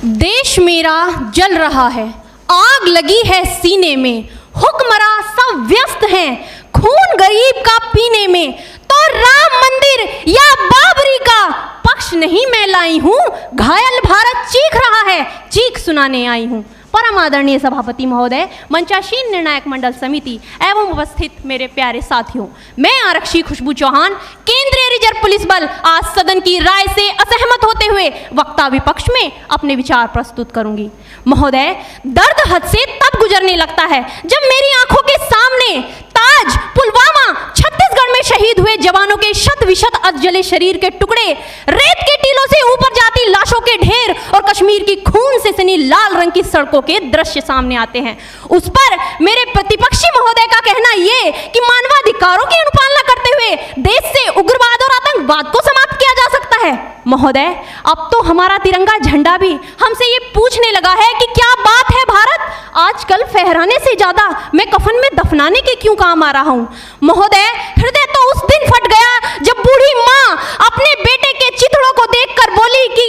देश मेरा जल रहा है, आग लगी है सीने में, हुक्मरां सब व्यस्त हैं खून गरीब का पीने में। तो राम मंदिर या बाबरी का पक्ष नहीं मैं लाई हूं, घायल भारत चीख रहा है, चीख सुनाने आई हूं। परम आदरणीय सभापति महोदय, मंचासीन निर्णायक मंडल समिति एवं उपस्थित मेरे प्यारे साथियों, मैं आरक्षी खुशबू चौहान केंद्रीय रिजर्व पुलिस बल आज सदन की राय से असहमत होते हुए वक्ता विपक्ष में अपने विचार प्रस्तुत करूंगी। महोदय, दर्द हद से तब गुजरने लगता है जब मेरी आंखों के सामने ताज, पुलवामा, छत्तीसगढ़ में शहीद हुए जवानों के शत विशत अधजले शरीर के टुकड़े, रेत के टीलों से ऊपर जाती लाशों के ढेर और कश्मीर की खून से सनी लाल रंग की सड़कों के दृश्य सामने आते हैं। उस पर मेरे प्रतिपक्षी महोदय का कहना ये कि मानवाधिकारों की अनुपालना करते हुए देश से उग्रवाद और आतंकवाद को समाप्त किया जा सकता है। महोदय, अब तो हमारा तिरंगा झंडा भी हमसे ये पूछने लगा है कि क्या बात है भारत, आजकल फहराने से ज्यादा मैं कफन में दफनाने के क्यों काम आ रहा हूं। महोदय, हृदय तो उस दिन फट गया जब बूढ़ी मां अपने बेटे के चिथड़ों को देखकर बोली कि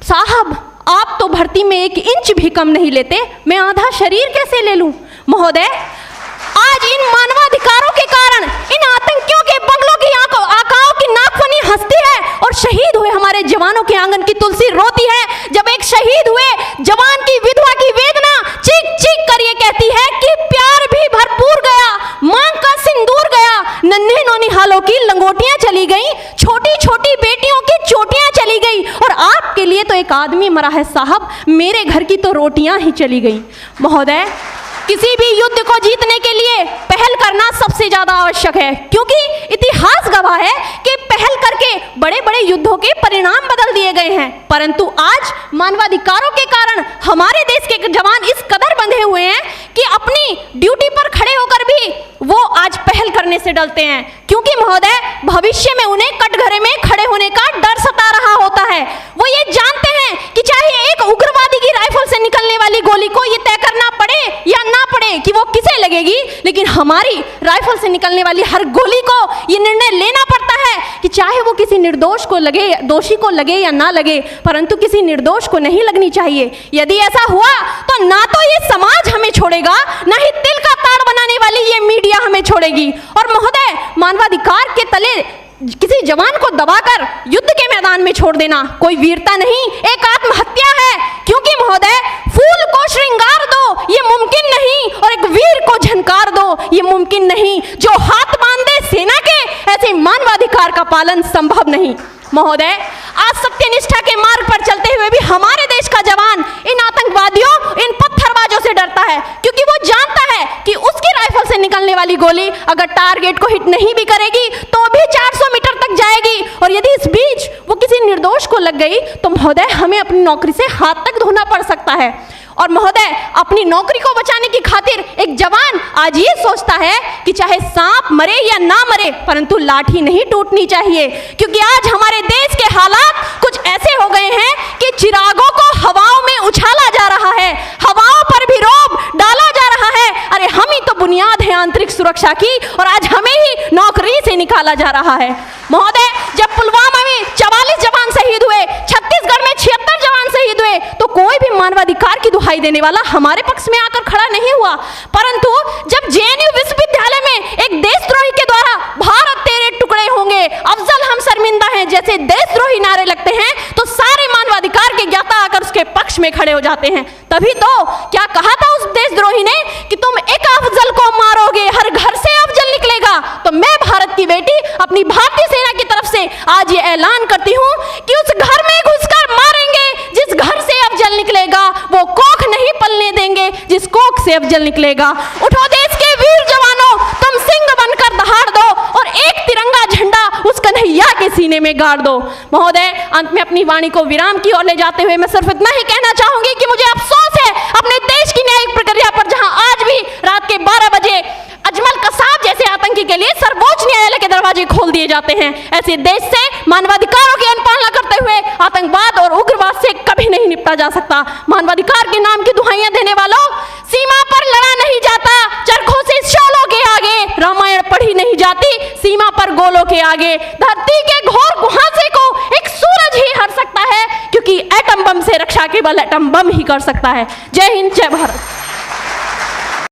साहब, आप तो भर्ती में 1 इंच भी कम नहीं लेते, मैं आधा शरीर कैसे ले लूं। महोदय, आज इन मानवाधिकारों के कारण इन आतंकियों के बंगलों की आकाओं की नाकफनी हंसती है और शहीद हुए हमारे जवानों के आंगन की तुलसी रोती है। जब एक शहीद हुए जवान की विधवा की वेदना चीख चीख कर ये कहती है कि प्यार भी भरपूर गया, मांग का सिंदूर गया, नन्हे नौनिहालों की लंगोटियां चली गई, छोटी छोटी बेटियों की चोटियां चली गई और आपके लिए तो एक आदमी मरा है साहब, मेरे घर की तो रोटियां ही चली गई। महोदय, किसी भी युद्ध को जीतने के लिए पहल करना सबसे ज्यादा आवश्यक है, क्योंकि इतिहास गवाह है कि पहल करके बड़े बड़े युद्धों के परिणाम बदल दिए गए हैं। परंतु आज मानवाधिकारों के कारण हमारे देश के जवान इस कदर बंधे हुए हैं कि अपनी ड्यूटी पर खड़े होकर भी वो आज पहल करने से डरते हैं, क्योंकि महोदय भविष्य में उन्हें कटघरे में खड़े होने का डर सता रहा होता है। वो ये जानते हैं कि चाहे एक उग्रवादी की राइफल से निकलने वाली गोली को ये तय करना पड़े या ना पड़े कि वो किसे लगेगी, लेकिन हमारी राइफल से निकलने वाली हर गोली को ये निर्णय लेना पड़ता है कि चाहे वो किसी निर्दोष को लगे, दोषी को लगे या ना लगे, परंतु किसी निर्दोष को नहीं लगनी चाहिए। यदि ऐसा हुआ तो ना तो ये समाज हमें छोड़ेगा, ना ही तिल का ताड़ बनाने वाली ये मीडिया हमें छोड़ेगी। और महोदय, मानवाधिकार के तले किसी जवान को दबाकर युद्ध के मैदान में छोड़ देना कोई वीरता नहीं, एक आत्महत्या है। क्योंकि महोदय, फूल को श्रृंगार दो ये मुमकिन नहीं और एक वीर को झनकार दो ये मुमकिन नहीं। जो हाथ बांध दे सेना के, ऐसे मानवाधिकार का पालन संभव नहीं। महोदय, आज सत्यनिष्ठा के मार्ग पर चलते हुए भी हमारे देश का जवान इन आतंकवादियों, इन पत्थरबाजों से डरता है, क्योंकि वो जानता है कि उसकी राइफल से निकलने वाली गोली अगर टारगेट को हिट नहीं भी करेगी तो भी 400 मीटर तक जाएगी, और यदि इस बीच वो किसी निर्दोष को लग गई तो महोदय हमें अपनी नौकरी से हाथ तक धोना पड़ सकता है। और महोदय, अपनी नौकरी को बचाने की खातिर एक जवान आज ये सोचता है कि चाहे सांप मरे या ना मरे, परंतु लाठी नहीं टूटनी चाहिए, क्योंकि आज हमारे देश के हालात कुछ ऐसे हो गए हैं कि चिरागों को हवाओं में उछाला जा रहा है, हवाओं पर भी रोब डाला जा रहा है। अरे हम ही तो बुनियाद है आंतरिक सुरक्षा की, और आज हमें ही नौकरी से निकाला जा रहा है। महोदय, जब पुलवामा में 44 जवान शहीद हुए, छत्तीसगढ़ में 76 जवान शहीद हुए, तो कोई भी मानवाधिकार की दुहाई देने वाला हमारे पक्ष में आकर खड़ा नहीं हुआ। परंतु जब जेएनयू विश्वविद्यालय में एक देशद्रोही के द्वारा भारत तेरे टुकड़े होंगे, अफजल हम शर्मिंदा हैं जैसे देशद्रोही नारे लगते हैं, तो सारे मानवाधिकार के ज्ञाता आकर उसके पक्ष में खड़े हो जाते हैं। तभी तो क्या कहा था उस देशद्रोही ने कि तुम एक अफजल को मारोगे, हर घर से अफजल निकलेगा। तो मैं भारत की बेटी अपनी भारतीय सेना की तरफ से आज ये ऐलान करती हूँ कि उस घर में घुसकर मारेंगे जिस घर से अफजल निकलेगा, वो कोख नहीं पलने देंगे जिस कोख से अफजल निकलेगा। उठो देश के वीर जवानों, तुम सिंह बनकर दहाड़ दो और एक तिरंगा झंडा उस कन्हैया के सीने में गाड़ दो। महोदय, अंत में अपनी वाणी को विराम की ओर ले जाते हुए मैं सिर्फ इतना ही कहना चाहूंगी कि मुझे अफसोस है अपने देश की न्यायिक प्रक्रिया पर, जहां आज भी रात के 12 बजे अजमल कसाब जैसे आतंकी के लिए सर्वोच्च न्यायालय के दरवाजे खोल दिए जाते हैं। ऐसे देश से मानवाधिकारों की अनुपालना करते हुए आतंकवाद और उग्रवाद से कभी नहीं निपटा जा सकता। मानवाधिकार के नाम की दुहाइयां देने वालों, सीमा पर लड़ा नहीं जाता, चरखों से शोलों के आगे रामायण पढ़ी नहीं जाती, सीमा पर गोलों के आगे। धरती के घोर कुहासे को एक सूरज ही हर सकता है, क्योंकि एटम बम से रक्षा केवल एटम बम ही कर सकता है। जय हिंद, जय भारत।